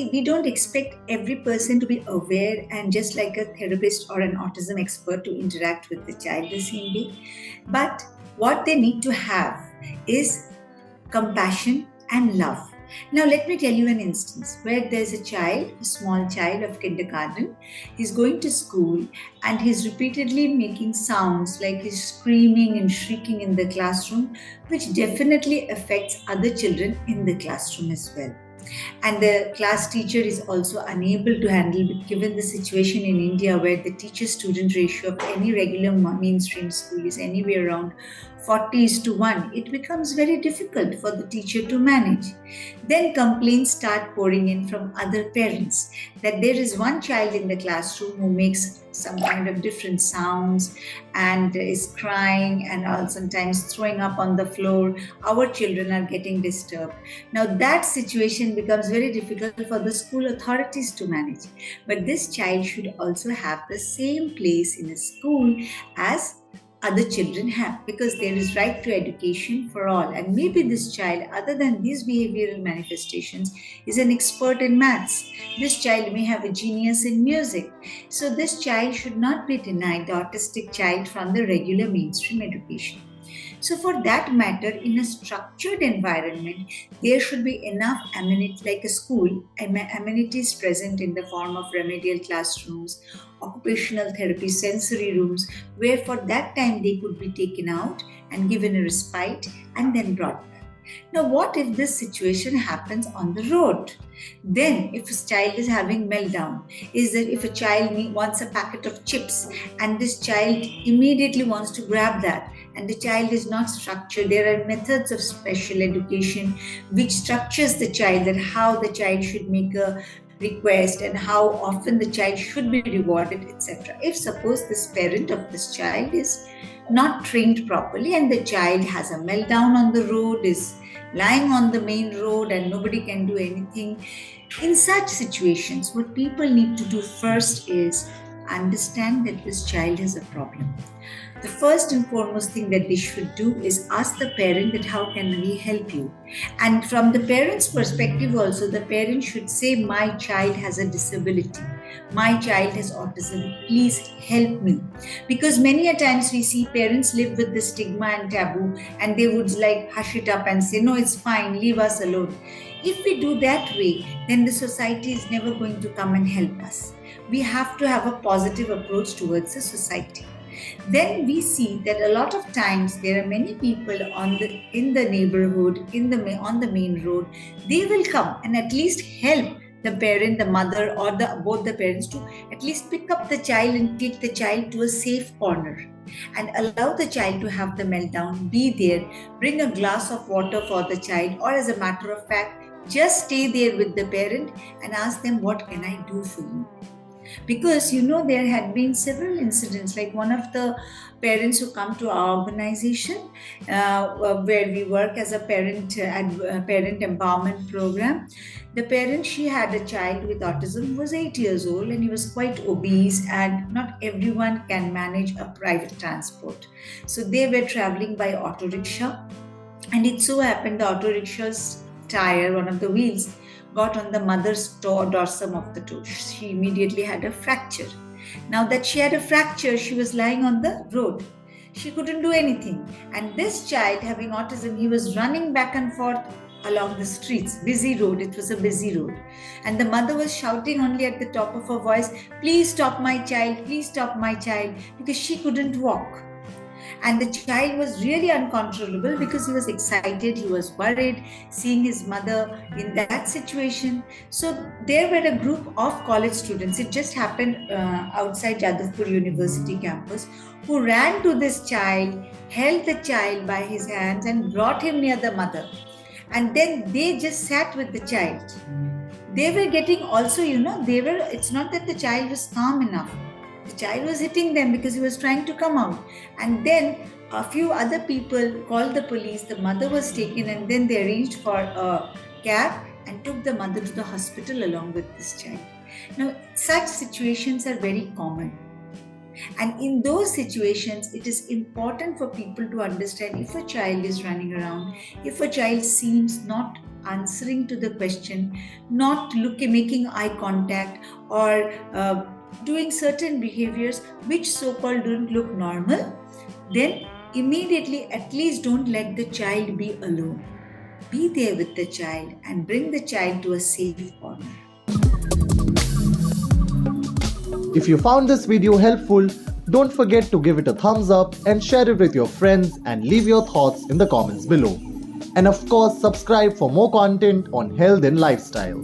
see, we don't expect every person to be aware and just like a therapist or an autism expert to interact with the child the same way. But what they need to have is compassion and love. Now, let me tell you an instance where there's a child, a small child of kindergarten. He's going to school and he's repeatedly making sounds like he's screaming and shrieking in the classroom, which definitely affects other children in the classroom as well. And the class teacher is also unable to handle, given the situation in India where the teacher student ratio of any regular mainstream school is anywhere around 40:1. It becomes very difficult for the teacher to manage. Then complaints start pouring in from other parents that there is one child in the classroom who makes some kind of different sounds and is crying and sometimes throwing up on the floor. Our children are getting disturbed. Now that situation becomes very difficult for the school authorities to manage. But this child should also have the same place in a school as other children have, because there is right to education for all. And maybe this child, other than these behavioral manifestations, is an expert in maths. This child may have a genius in music. So this child should not be denied, the autistic child, from the regular mainstream education. So for that matter, in a structured environment, there should be enough amenities, like a school, amenities present in the form of remedial classrooms, occupational therapy, sensory rooms, where for that time they could be taken out and given a respite and then brought back. Now, what if this situation happens on the road? Then, if a child is having meltdown, is that if a child wants a packet of chips and this child immediately wants to grab that, and the child is not structured, there are methods of special education which structures the child, that how the child should make a request and how often the child should be rewarded, etc. If suppose this parent of this child is not trained properly and the child has a meltdown on the road, is lying on the main road and nobody can do anything, in such situations, what people need to do first is understand that this child has a problem. The first and foremost thing that they should do is ask the parent that how can we help you? And from the parent's perspective also, the parent should say, my child has a disability. My child has autism. Please help me. Because many a times we see parents live with the stigma and taboo and they would like hush it up and say, no, it's fine, leave us alone. If we do that way, then the society is never going to come and help us. We have to have a positive approach towards the society. Then we see that a lot of times there are many people in the neighborhood, on the main road. They will come and at least help the parent, the mother, or both the parents to at least pick up the child and take the child to a safe corner and allow the child to have the meltdown, be there, bring a glass of water for the child, or as a matter of fact, just stay there with the parent and ask them, what can I do for you? Because there had been several incidents, like one of the parents who come to our organization where we work as a parent empowerment program. The parent, she had a child with autism who was 8 years old and he was quite obese, and not everyone can manage a private transport. So they were traveling by auto rickshaw, and it so happened the auto rickshaws tire, one of the wheels, got on the mother's dorsum of the toe. She immediately had a fracture. Now that she had a fracture, she was lying on the road. She couldn't do anything. And this child, having autism, he was running back and forth along the streets, busy road. It was a busy road. And the mother was shouting only at the top of her voice, please stop my child, please stop my child, because she couldn't walk. And the child was really uncontrollable because he was excited, he was worried, seeing his mother in that situation. So there were a group of college students, it just happened outside Jadavpur University campus, who ran to this child, held the child by his hands and brought him near the mother. And then they just sat with the child. They were getting also, it's not that the child was calm enough. The child was hitting them because he was trying to come out. And then a few other people called the police. The mother was taken and then they arranged for a cab and took the mother to the hospital along with this child. Now, such situations are very common. And in those situations, it is important for people to understand if a child is running around, if a child seems not answering to the question, not looking, making eye contact, or doing certain behaviors which so called don't look normal, then immediately at least don't let the child be alone. Be there with the child and bring the child to a safe corner. If you found this video helpful, don't forget to give it a thumbs up and share it with your friends and leave your thoughts in the comments below. And of course, subscribe for more content on health and lifestyle.